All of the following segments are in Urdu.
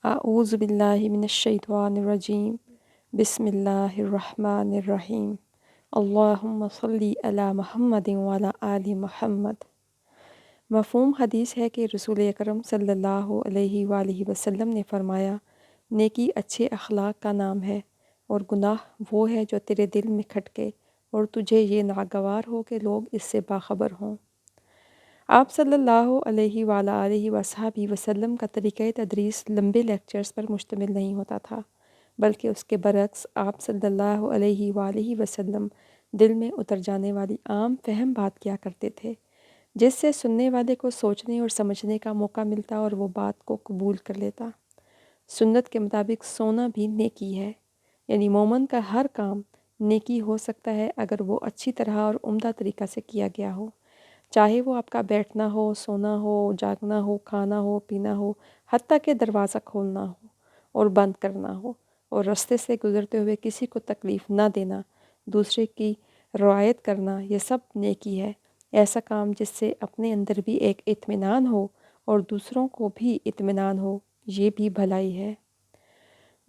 اعوذ باللہ من الشیطان الرجیم بسم اللہ الرحمن الرحیم اللہم صلی علی محمد وعلی آل محمد۔ مفہوم حدیث ہے کہ رسول اکرم صلی اللہ علیہ وآلہ وسلم نے فرمایا، نیکی اچھے اخلاق کا نام ہے اور گناہ وہ ہے جو تیرے دل میں کھٹکے اور تجھے یہ ناگوار ہو کہ لوگ اس سے باخبر ہوں۔ آپ صلی اللہ علیہ وآلہ وصحبہ وسلم کا طریقہ تدریس لمبے لیکچرز پر مشتمل نہیں ہوتا تھا، بلکہ اس کے برعکس آپ صلی اللہ علیہ وآلہ وسلم دل میں اتر جانے والی عام فہم بات کیا کرتے تھے، جس سے سننے والے کو سوچنے اور سمجھنے کا موقع ملتا اور وہ بات کو قبول کر لیتا۔ سنت کے مطابق سونا بھی نیکی ہے، یعنی مومن کا ہر کام نیکی ہو سکتا ہے اگر وہ اچھی طرح اور عمدہ طریقہ سے کیا گیا ہو، چاہے وہ آپ کا بیٹھنا ہو، سونا ہو، جاگنا ہو، کھانا ہو، پینا ہو، حتیٰ کہ دروازہ کھولنا ہو اور بند کرنا ہو، اور راستے سے گزرتے ہوئے کسی کو تکلیف نہ دینا، دوسرے کی رعایت کرنا، یہ سب نیکی ہے۔ ایسا کام جس سے اپنے اندر بھی ایک اطمینان ہو اور دوسروں کو بھی اطمینان ہو، یہ بھی بھلائی ہے۔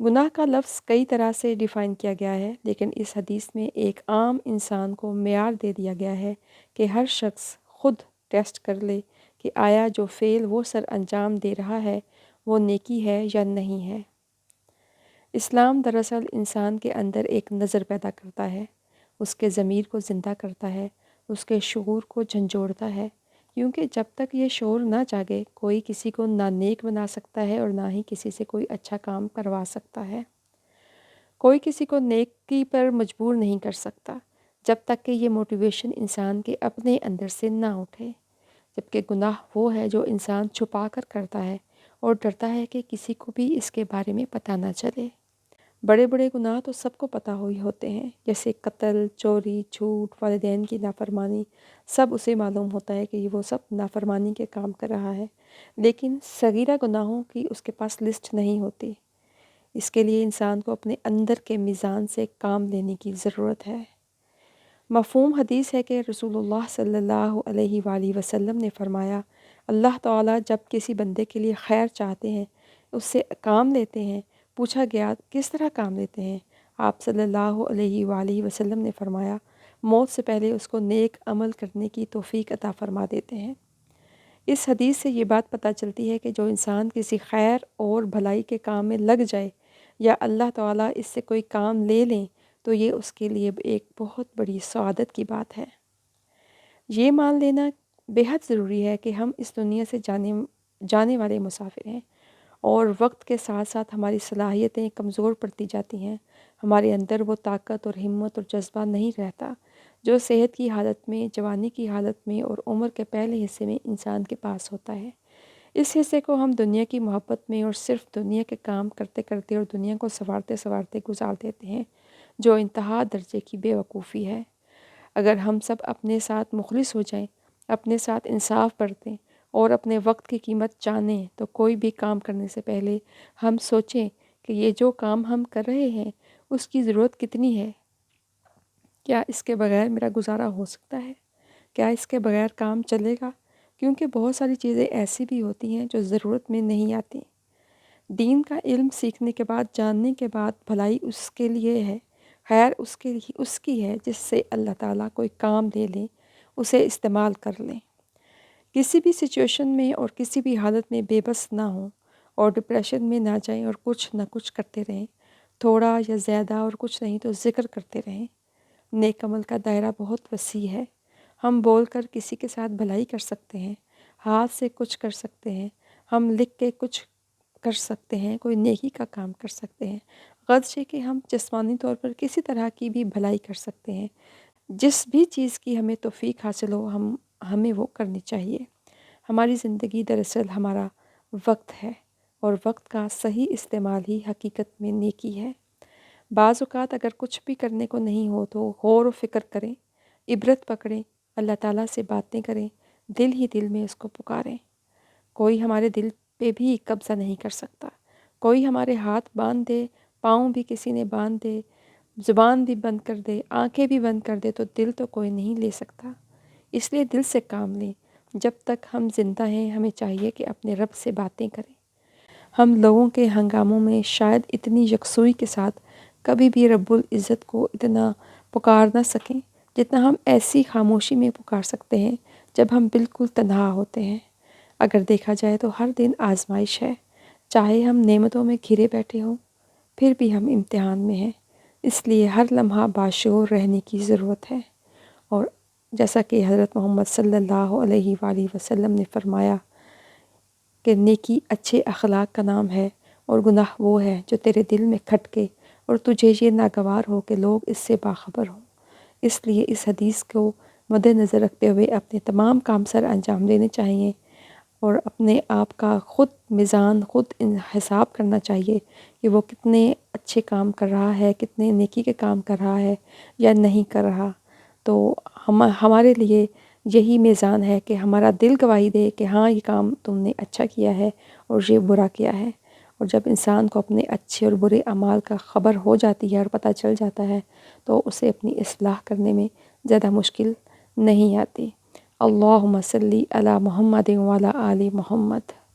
گناہ کا لفظ کئی طرح سے ڈیفائن کیا گیا ہے، لیکن اس حدیث میں ایک عام انسان کو معیار دے دیا گیا ہے کہ ہر شخص خود ٹیسٹ کر لے کہ آیا جو فعل وہ سر انجام دے رہا ہے وہ نیکی ہے یا نہیں ہے۔ اسلام دراصل انسان کے اندر ایک نظر پیدا کرتا ہے، اس کے ضمیر کو زندہ کرتا ہے، اس کے شعور کو جھنجھوڑتا ہے، کیونکہ جب تک یہ شعور نہ جاگے کوئی کسی کو نہ نیک بنا سکتا ہے اور نہ ہی کسی سے کوئی اچھا کام کروا سکتا ہے۔ کوئی کسی کو نیکی پر مجبور نہیں کر سکتا جب تک کہ یہ موٹیویشن انسان کے اپنے اندر سے نہ اٹھے، جبکہ گناہ وہ ہے جو انسان چھپا کر کرتا ہے اور ڈرتا ہے کہ کسی کو بھی اس کے بارے میں پتہ نہ چلے۔ بڑے بڑے گناہ تو سب کو پتہ ہوئی ہوتے ہیں، جیسے قتل، چوری، جھوٹ، والدین کی نافرمانی، سب اسے معلوم ہوتا ہے کہ وہ سب نافرمانی کے کام کر رہا ہے، لیکن صغیرہ گناہوں کی اس کے پاس لسٹ نہیں ہوتی۔ اس کے لیے انسان کو اپنے اندر کے میزان سے کام لینے کی ضرورت ہے۔ مفہوم حدیث ہے کہ رسول اللہ صلی اللہ علیہ وآلہ وسلم نے فرمایا، اللہ تعالیٰ جب کسی بندے کے لیے خیر چاہتے ہیں اس سے کام لیتے ہیں۔ پوچھا گیا کس طرح کام لیتے ہیں؟ آپ صلی اللہ علیہ وآلہ وسلم نے فرمایا، موت سے پہلے اس کو نیک عمل کرنے کی توفیق عطا فرما دیتے ہیں۔ اس حدیث سے یہ بات پتہ چلتی ہے کہ جو انسان کسی خیر اور بھلائی کے کام میں لگ جائے یا اللہ تعالیٰ اس سے کوئی کام لے لیں تو یہ اس کے لیے ایک بہت بڑی سعادت کی بات ہے۔ یہ مان لینا بے حد ضروری ہے کہ ہم اس دنیا سے جانے والے مسافر ہیں، اور وقت کے ساتھ ساتھ ہماری صلاحیتیں کمزور پڑتی جاتی ہیں، ہمارے اندر وہ طاقت اور ہمت اور جذبہ نہیں رہتا جو صحت کی حالت میں، جوانی کی حالت میں اور عمر کے پہلے حصے میں انسان کے پاس ہوتا ہے۔ اس حصے کو ہم دنیا کی محبت میں اور صرف دنیا کے کام کرتے کرتے اور دنیا کو سنوارتے سنوارتے گزار دیتے ہیں، جو انتہا درجے کی بے وقوفی ہے۔ اگر ہم سب اپنے ساتھ مخلص ہو جائیں، اپنے ساتھ انصاف برتیں اور اپنے وقت کی قیمت جانیں تو کوئی بھی کام کرنے سے پہلے ہم سوچیں کہ یہ جو کام ہم کر رہے ہیں اس کی ضرورت کتنی ہے؟ کیا اس کے بغیر میرا گزارا ہو سکتا ہے؟ کیا اس کے بغیر کام چلے گا؟ کیونکہ بہت ساری چیزیں ایسی بھی ہوتی ہیں جو ضرورت میں نہیں آتی۔ دین کا علم سیکھنے کے بعد، جاننے کے بعد بھلائی اس کے لیے ہے، خیر اس کی ہے جس سے اللہ تعالیٰ کوئی کام لے لیں، اسے استعمال کر لیں۔ کسی بھی سچویشن میں اور کسی بھی حالت میں بے بس نہ ہوں اور ڈپریشن میں نہ جائیں اور کچھ نہ کچھ کرتے رہیں، تھوڑا یا زیادہ اور کچھ نہیں تو ذکر کرتے رہیں۔ نیک عمل کا دائرہ بہت وسیع ہے، ہم بول کر کسی کے ساتھ بھلائی کر سکتے ہیں، ہاتھ سے کچھ کر سکتے ہیں، ہم لکھ کے کچھ کر سکتے ہیں، کوئی نیکی کا کام کر سکتے ہیں، غرض یہ کہ ہم جسمانی طور پر کسی طرح کی بھی بھلائی کر سکتے ہیں۔ جس بھی چیز کی ہمیں توفیق حاصل ہو ہمیں وہ کرنی چاہیے۔ ہماری زندگی دراصل ہمارا وقت ہے، اور وقت کا صحیح استعمال ہی حقیقت میں نیکی ہے۔ بعض اوقات اگر کچھ بھی کرنے کو نہیں ہو تو غور و فکر کریں، عبرت پکڑیں، اللہ تعالیٰ سے باتیں کریں، دل ہی دل میں اس کو پکاریں۔ کوئی ہمارے دل پہ بھی قبضہ نہیں کر سکتا، کوئی ہمارے ہاتھ باندھ دے، پاؤں بھی کسی نے باندھ دے، زبان بھی بند کر دے، آنکھیں بھی بند کر دے، تو دل تو کوئی نہیں لے سکتا۔ اس لیے دل سے کام لیں۔ جب تک ہم زندہ ہیں ہمیں چاہیے کہ اپنے رب سے باتیں کریں۔ ہم لوگوں کے ہنگاموں میں شاید اتنی یکسوئی کے ساتھ کبھی بھی رب العزت کو اتنا پکار نہ سکیں جتنا ہم ایسی خاموشی میں پکار سکتے ہیں جب ہم بالکل تنہا ہوتے ہیں۔ اگر دیکھا جائے تو ہر دن آزمائش ہے، چاہے ہم نعمتوں میں گھرے بیٹھے ہوں پھر بھی ہم امتحان میں ہیں، اس لیے ہر لمحہ باشعور رہنے کی ضرورت ہے۔ اور جیسا کہ حضرت محمد صلی اللہ علیہ وآلہ وسلم نے فرمایا کہ نیکی اچھے اخلاق کا نام ہے اور گناہ وہ ہے جو تیرے دل میں کھٹکے اور تجھے یہ ناگوار ہو کہ لوگ اس سے باخبر ہوں۔ اس لیے اس حدیث کو مد نظر رکھتے ہوئے اپنے تمام کام سر انجام دینے چاہیے اور اپنے آپ کا خود میزان خود حساب کرنا چاہیے کہ وہ کتنے اچھے کام کر رہا ہے، کتنے نیکی کے کام کر رہا ہے یا نہیں کر رہا۔ تو ہمارے لیے یہی میزان ہے کہ ہمارا دل گواہی دے کہ ہاں یہ کام تم نے اچھا کیا ہے اور یہ برا کیا ہے۔ اور جب انسان کو اپنے اچھے اور برے اعمال کا خبر ہو جاتی ہے اور پتہ چل جاتا ہے تو اسے اپنی اصلاح کرنے میں زیادہ مشکل نہیں آتی۔ اللہم صلی علی محمد وعلی آل محمد۔